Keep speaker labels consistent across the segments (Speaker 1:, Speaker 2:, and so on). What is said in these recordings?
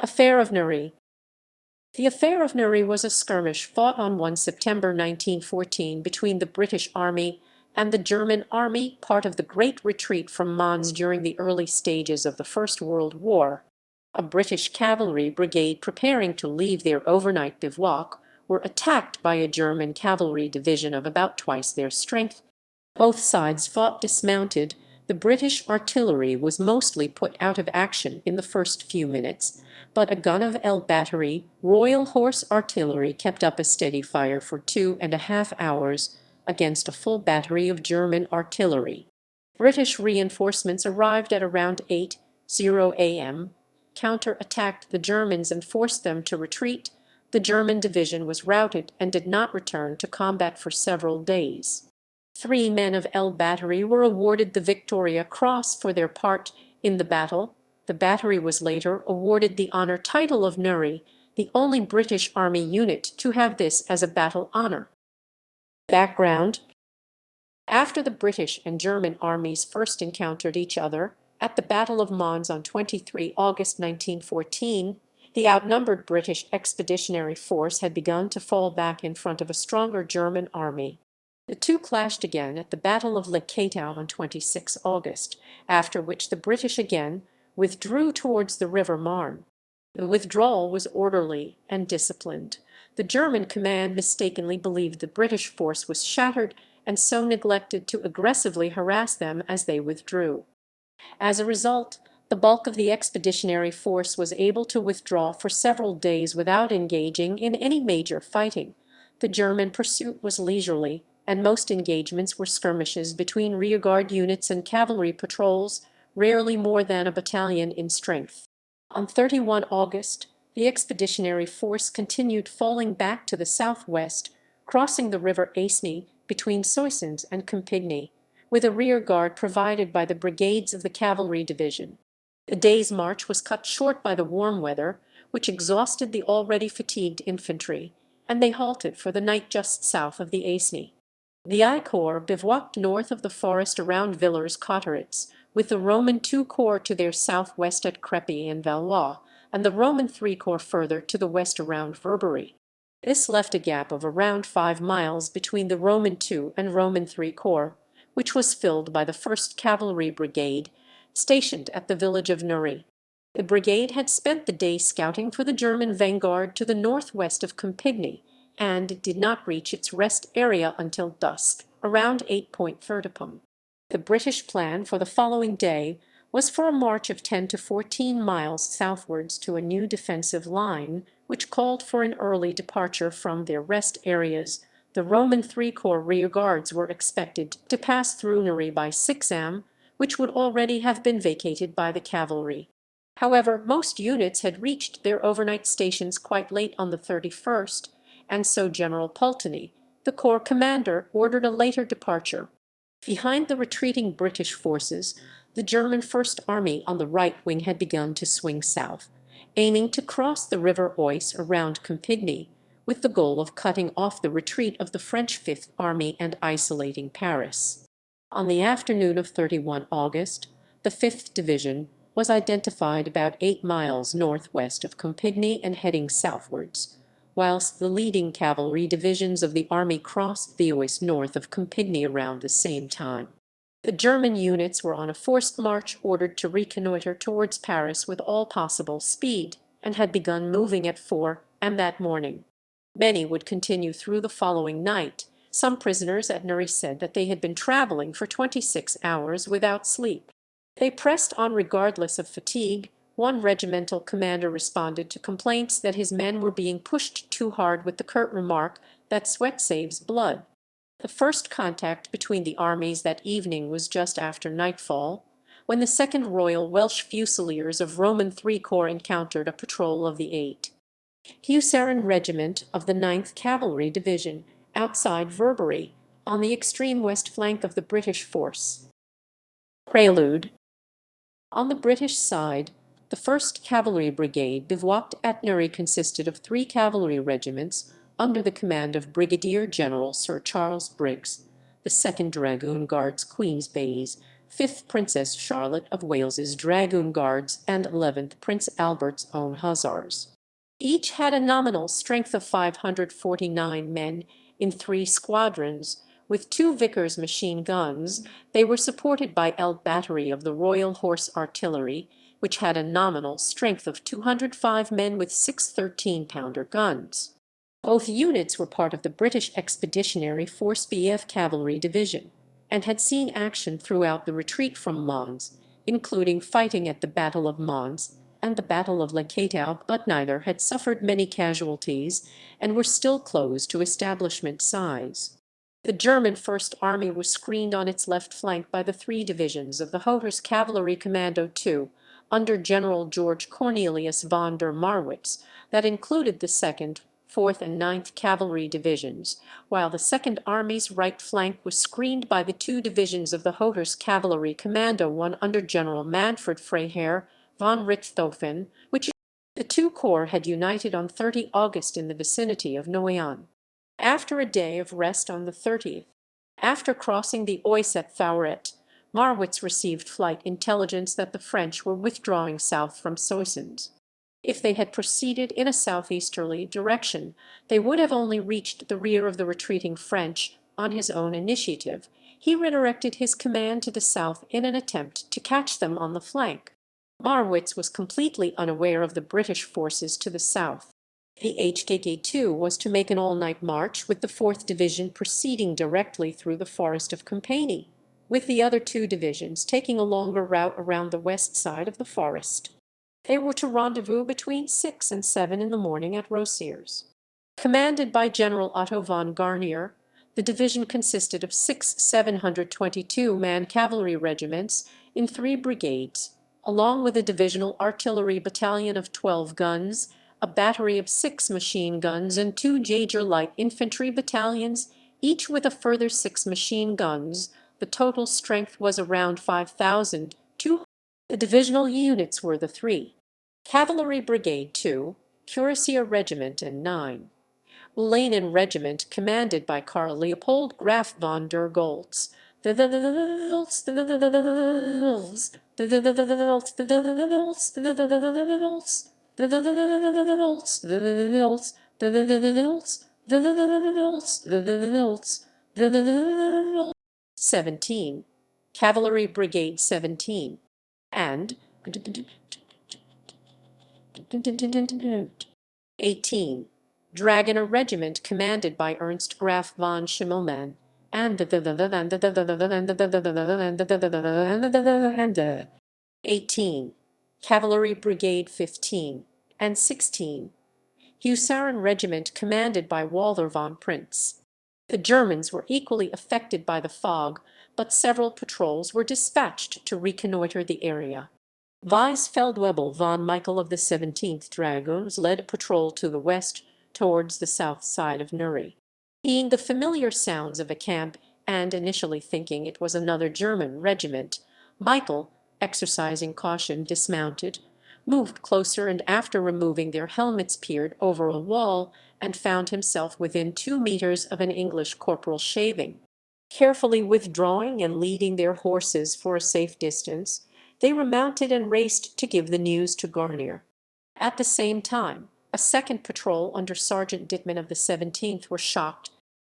Speaker 1: Affair of Néry. The Affair of Néry was a skirmish fought on 1 September 1914 between the British Army and the German Army, part of the Great Retreat from Mons during the early stages of the First World War. A British cavalry brigade preparing to leave their overnight bivouac were attacked by a German cavalry division of about twice their strength. Both sides fought dismounted. The British artillery was mostly put out of action in the first few minutes, but a gun of L Battery, Royal Horse Artillery, kept up a steady fire for 2.5 hours against a full battery of German artillery. British reinforcements arrived at around 8:00 a.m., counter-attacked the Germans and forced them to retreat. The German division was routed and did not return to combat for several days. 3 men of L Battery were awarded the Victoria Cross for their part in the battle. The battery was later awarded the honour title of Néry, the only British Army unit to have this as a battle honour. Background: after the British and German armies first encountered each other at the Battle of Mons on 23 August 1914, the outnumbered British Expeditionary Force had begun to fall back in front of a stronger German army. The two clashed again at the Battle of Le Cateau on 26 August, after which the British again withdrew towards the River Marne. The withdrawal was orderly and disciplined. The German command mistakenly believed the British force was shattered and so neglected to aggressively harass them as they withdrew. As a result, the bulk of the expeditionary force was able to withdraw for several days without engaging in any major fighting. The German pursuit was leisurely, and most engagements were skirmishes between rearguard units and cavalry patrols, rarely more than a battalion in strength. On 31 August, the expeditionary force continued falling back to the southwest, crossing the river Aisne between Soissons and Compiègne, with a rearguard provided by the brigades of the cavalry division. The day's march was cut short by the warm weather, which exhausted the already fatigued infantry, and they halted for the night just south of the Aisne. The I Corps bivouacked north of the forest around Villers-Cotterets, with the Roman II Corps to their southwest at Crépy and Valois, and the Roman III Corps further to the west around Verberie. This left a gap of around 5 miles between the Roman II and Roman III Corps, which was filled by the 1st Cavalry Brigade, stationed at the village of Néry. The brigade had spent the day scouting for the German vanguard to the northwest of Compiègne, and did not reach its rest area until dusk, around 8:30 p.m. The British plan for the following day was for a march of 10 to 14 miles southwards to a new defensive line, which called for an early departure from their rest areas. The Roman III Corps rearguards were expected to pass through Néry by 6 am, which would already have been vacated by the cavalry. However, most units had reached their overnight stations quite late on the 31st, and so General Pulteney, the corps commander, ordered a later departure. Behind the retreating British forces, the German First Army on the right wing had begun to swing south, aiming to cross the River Oise around Compiègne, with the goal of cutting off the retreat of the French Fifth Army and isolating Paris. On the afternoon of 31 August, the 5th Division was identified about 8 miles northwest of Compiègne and heading southwards, whilst the leading cavalry divisions of the army crossed the Oise north of Compiègne around the same time. The German units were on a forced march ordered to reconnoitre towards Paris with all possible speed, and had begun moving at 4 am that morning. Many would continue through the following night. Some prisoners at Néry said that they had been travelling for 26 hours without sleep. They pressed on regardless of fatigue. One regimental commander responded to complaints that his men were being pushed too hard with the curt remark that sweat saves blood. The first contact between the armies that evening was just after nightfall, when the 2nd Royal Welsh Fusiliers of Roman III Corps encountered a patrol of the 8th Hussarian Regiment of the 9th Cavalry Division outside Verberie, on the extreme west flank of the British force. Prelude. On the British side, the 1st Cavalry Brigade bivouacked at Néry consisted of 3 cavalry regiments under the command of Brigadier General Sir Charles Briggs, the 2nd Dragoon Guards Queen's Bays, 5th Princess Charlotte of Wales's Dragoon Guards, and 11th Prince Albert's own hussars. Each had a nominal strength of 549 men in 3 squadrons, with 2 Vickers machine guns. They were supported by L Battery of the Royal Horse Artillery, which had a nominal strength of 205 men with 6 13-pounder guns. Both units were part of the British Expeditionary Force BF Cavalry Division, and had seen action throughout the retreat from Mons, including fighting at the Battle of Mons and the Battle of Le Cateau, but neither had suffered many casualties and were still close to establishment size. The German First Army was screened on its left flank by the 3 divisions of the Hoter's Cavalry Commando II, under General George Cornelius von der Marwitz, that included the 2nd, 4th, and 9th Cavalry Divisions, while the Second Army's right flank was screened by the 2 divisions of the Hoter's Cavalry Commando I under General Manfred Freiherr von Richthofen, which the 2 corps had united on 30 August in the vicinity of Noyon. After a day of rest on the 30th, after crossing the Oise at Thouret, Marwitz received flight intelligence that the French were withdrawing south from Soissons. If they had proceeded in a southeasterly direction, they would have only reached the rear of the retreating French on his own initiative. He redirected his command to the south in an attempt to catch them on the flank. Marwitz was completely unaware of the British forces to the south. The HKK-2 was to make an all-night march, with the 4th Division proceeding directly through the forest of Compiègne, with the other 2 divisions taking a longer route around the west side of the forest. They were to rendezvous between 6 and 7 in the morning at Rosiers. Commanded by General Otto von Garnier, the division consisted of 6 722-man cavalry regiments in 3 brigades, along with a divisional artillery battalion of 12 guns, a battery of 6 machine guns, and 2 Jaeger light infantry battalions, each with a further 6 machine guns. The total strength was around 5,200. The divisional units were the 3 Cavalry Brigade 2, Cuirassier Regiment, and 9 Ulanen Regiment, commanded by Karl Leopold Graf von der Goltz. Cavalry Brigade 17, and 18. Dragoner Regiment, commanded by Ernst Graf von Schimmelmann, and 18. Cavalry Brigade 15, and 16. Husaren Regiment, commanded by Walther von Prinz. The Germans were equally affected by the fog, but several patrols were dispatched to reconnoitre the area. Vice-Feldwebel von Michael of the 17th Dragoons led a patrol to the west towards the south side of Néry. Hearing the familiar sounds of a camp, and initially thinking it was another German regiment, Michael, exercising caution, dismounted, moved closer, and after removing their helmets peered over a wall and found himself within 2 meters of an English corporal shaving. Carefully withdrawing and leading their horses for a safe distance, they remounted and raced to give the news to Garnier. At the same time, a second patrol under Sergeant Dittmann of the 17th were shocked.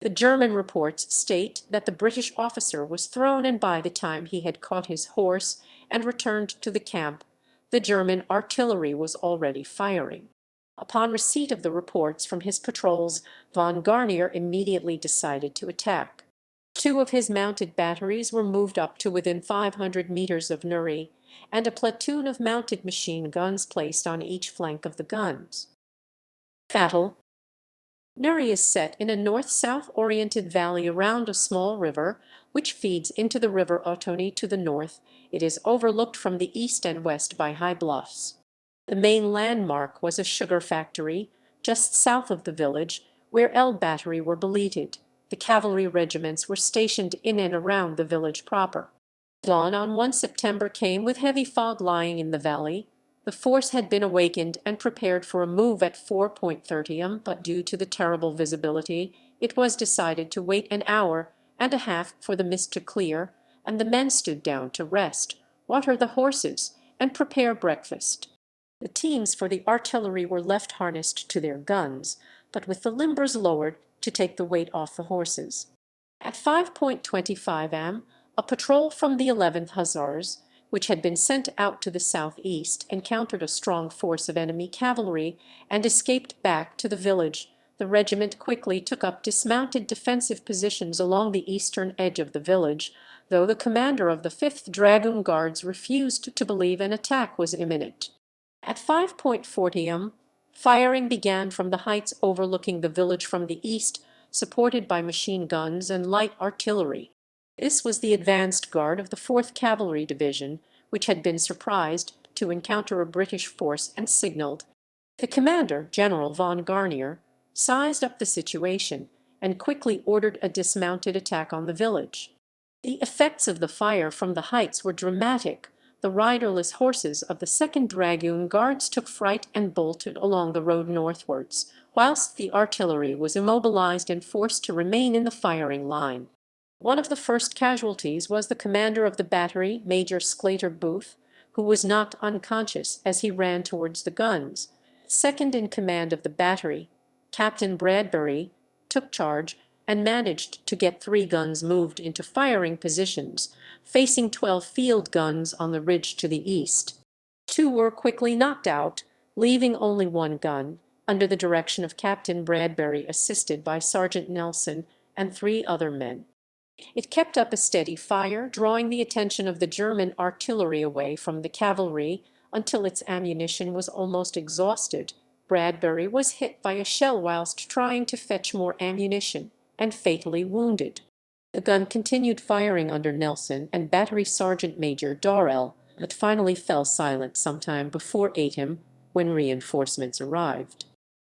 Speaker 1: The German reports state that the British officer was thrown, and by the time he had caught his horse and returned to the camp, the German artillery was already firing. Upon receipt of the reports from his patrols, von Garnier immediately decided to attack. 2 of his mounted batteries were moved up to within 500 meters of Néry, and a platoon of mounted machine guns placed on each flank of the guns. Battle. Néry is set in a north-south oriented valley around a small river, which feeds into the river Ottony to the north. It is overlooked from the east and west by high bluffs. The main landmark was a sugar factory, just south of the village, where L Battery were billeted. The cavalry regiments were stationed in and around the village proper. Dawn on 1 September came with heavy fog lying in the valley. The force had been awakened and prepared for a move at 4:30 am, but due to the terrible visibility, it was decided to wait an hour and a half for the mist to clear, and the men stood down to rest, water the horses, and prepare breakfast. The teams for the artillery were left harnessed to their guns, but with the limbers lowered to take the weight off the horses. At 5:25 am, a patrol from the 11th Hussars, which had been sent out to the southeast, encountered a strong force of enemy cavalry and escaped back to the village. The regiment quickly took up dismounted defensive positions along the eastern edge of the village, though the commander of the 5th Dragoon Guards refused to believe an attack was imminent. At 5:40 am, firing began from the heights overlooking the village from the east, supported by machine guns and light artillery. This was the advanced guard of the 4th Cavalry Division, which had been surprised to encounter a British force and signalled. The commander, General von Garnier, sized up the situation and quickly ordered a dismounted attack on the village. The effects of the fire from the heights were dramatic. The riderless horses of the 2nd Dragoon Guards took fright and bolted along the road northwards, whilst the artillery was immobilized and forced to remain in the firing line. One of the first casualties was the commander of the battery, Major Sclater Booth, who was knocked unconscious as he ran towards the guns. Second in command of the battery, Captain Bradbury, took charge and managed to get 3 guns moved into firing positions, facing 12 field guns on the ridge to the east. 2 were quickly knocked out, leaving only 1 gun, under the direction of Captain Bradbury, assisted by Sergeant Nelson and 3 other men. It kept up a steady fire, drawing the attention of the German artillery away from the cavalry until its ammunition was almost exhausted. Bradbury was hit by a shell whilst trying to fetch more ammunition, and fatally wounded. The gun continued firing under Nelson and Battery Sergeant Major Dorrell, but finally fell silent sometime before 8 am, when reinforcements arrived.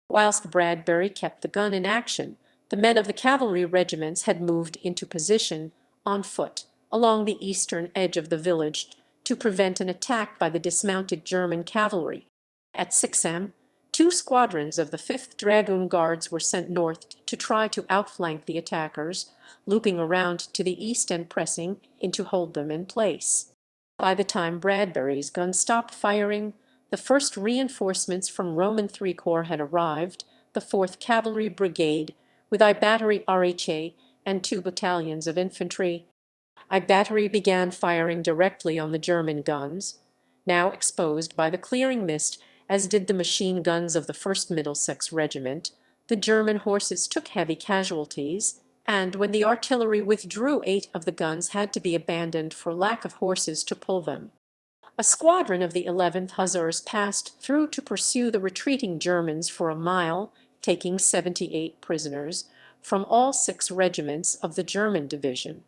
Speaker 1: Whilst Bradbury kept the gun in action, the men of the cavalry regiments had moved into position on foot along the eastern edge of the village to prevent an attack by the dismounted German cavalry. At 6 am, 2 squadrons of the 5th Dragoon Guards were sent north to try to outflank the attackers, looping around to the east and pressing in to hold them in place. By the time Bradbury's gun stopped firing, the first reinforcements from Roman III Corps had arrived, the 4th Cavalry Brigade, with I Battery RHA and 2 battalions of infantry. I Battery began firing directly on the German guns, now exposed by the clearing mist, as did the machine guns of the 1st Middlesex Regiment. The German horses took heavy casualties, and when the artillery withdrew, 8 of the guns had to be abandoned for lack of horses to pull them. A squadron of the 11th Hussars passed through to pursue the retreating Germans for a mile, taking 78 prisoners from all 6 regiments of the German division.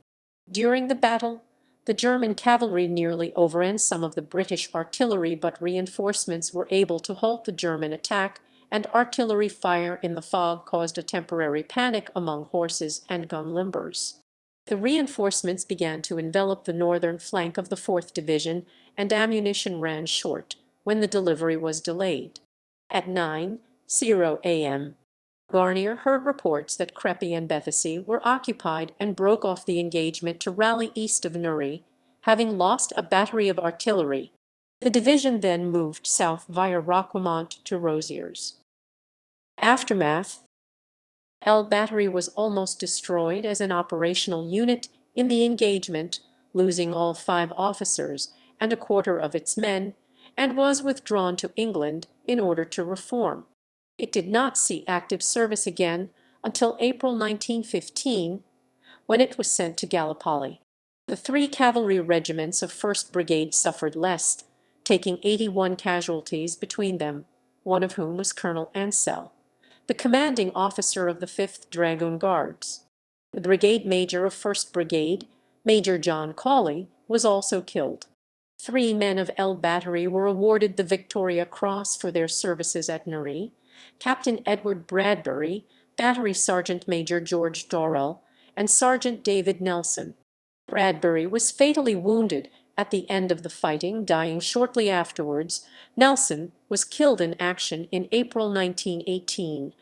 Speaker 1: During the battle, the German cavalry nearly overran some of the British artillery, but reinforcements were able to halt the German attack, and artillery fire in the fog caused a temporary panic among horses and gun limbers. The reinforcements began to envelop the northern flank of the 4th Division, and ammunition ran short when the delivery was delayed. At 9:00 am, Garnier heard reports that Crepy and Bethesy were occupied and broke off the engagement to rally east of Néry, having lost a battery of artillery. The division then moved south via Roquemont to Rosiers. Aftermath: L Battery was almost destroyed as an operational unit in the engagement, losing all 5 officers and a quarter of its men, and was withdrawn to England in order to reform. It did not see active service again until April 1915, when it was sent to Gallipoli. The 3 cavalry regiments of 1st Brigade suffered less, taking 81 casualties between them, one of whom was Colonel Ansell, the commanding officer of the 5th Dragoon Guards. The brigade major of 1st Brigade, Major John Cawley, was also killed. 3 men of L Battery were awarded the Victoria Cross for their services at Néry: Captain Edward Bradbury, Battery Sergeant Major George Dorrell, and Sergeant David Nelson. Bradbury was fatally wounded at the end of the fighting, dying shortly afterwards. Nelson was killed in action in April 1918.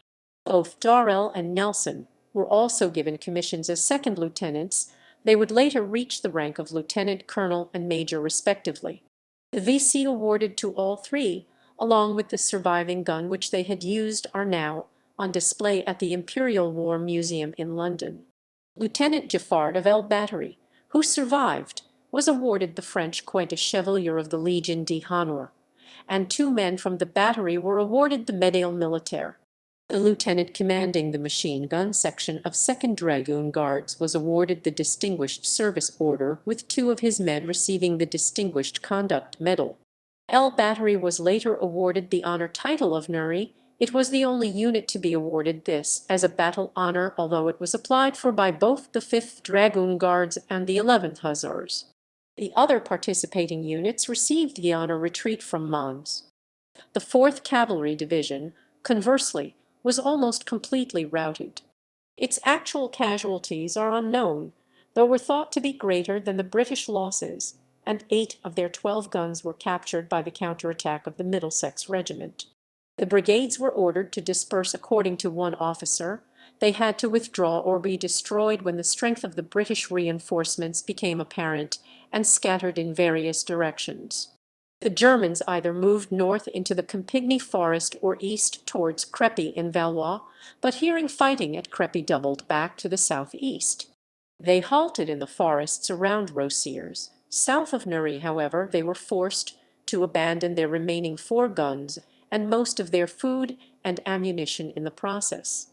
Speaker 1: Both Dorrell and Nelson were also given commissions as second lieutenants. They would later reach the rank of lieutenant colonel and major respectively. The VC awarded to all three, along with the surviving gun which they had used, are now on display at the Imperial War Museum in London. Lieutenant Giffard of El Battery, who survived, was awarded the French Croix de Chevalier of the Légion d'Honneur, and two men from the battery were awarded the Médaille Militaire. The lieutenant commanding the machine gun section of 2nd Dragoon Guards was awarded the Distinguished Service Order, with two of his men receiving the Distinguished Conduct Medal. El Battery was later awarded the honor title of Néry. It was the only unit to be awarded this as a battle honor, although it was applied for by both the 5th Dragoon Guards and the 11th Hussars. The other participating units received the honor retreat from Mons. The 4th Cavalry Division, conversely, was almost completely routed. Its actual casualties are unknown, though were thought to be greater than the British losses, and 8 of their 12 guns were captured by the counterattack of the Middlesex Regiment. The brigades were ordered to disperse according to one officer. They had to withdraw or be destroyed when the strength of the British reinforcements became apparent and scattered in various directions. The Germans either moved north into the Campigny forest or east towards Crepy in Valois, but hearing fighting at Crepy doubled back to the southeast. They halted in the forests around Rosiers. South of Néry, however, they were forced to abandon their remaining 4 guns and most of their food and ammunition in the process.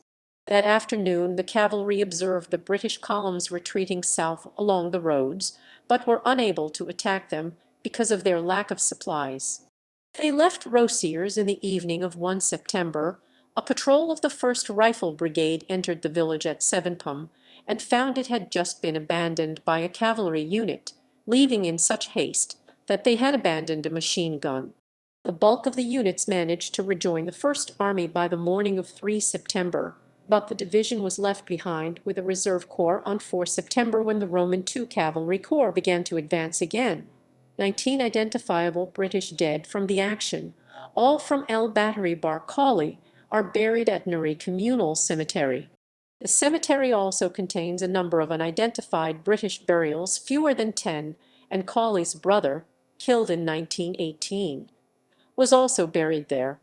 Speaker 1: That afternoon the cavalry observed the British columns retreating south along the roads, but were unable to attack them because of their lack of supplies. They left Rosiers in the evening of 1 September. A patrol of the 1st Rifle Brigade entered the village at Sevenpum and found it had just been abandoned by a cavalry unit, leaving in such haste that they had abandoned a machine gun. The bulk of the units managed to rejoin the First Army by the morning of 3 September, but the division was left behind with a reserve corps on 4 September when the Roman II Cavalry Corps began to advance again. 19 identifiable British dead from the action, all from El Battery Barcali, are buried at Néry Communal Cemetery. The cemetery also contains a number of unidentified British burials, fewer than 10, and Cawley's brother, killed in 1918, was also buried there.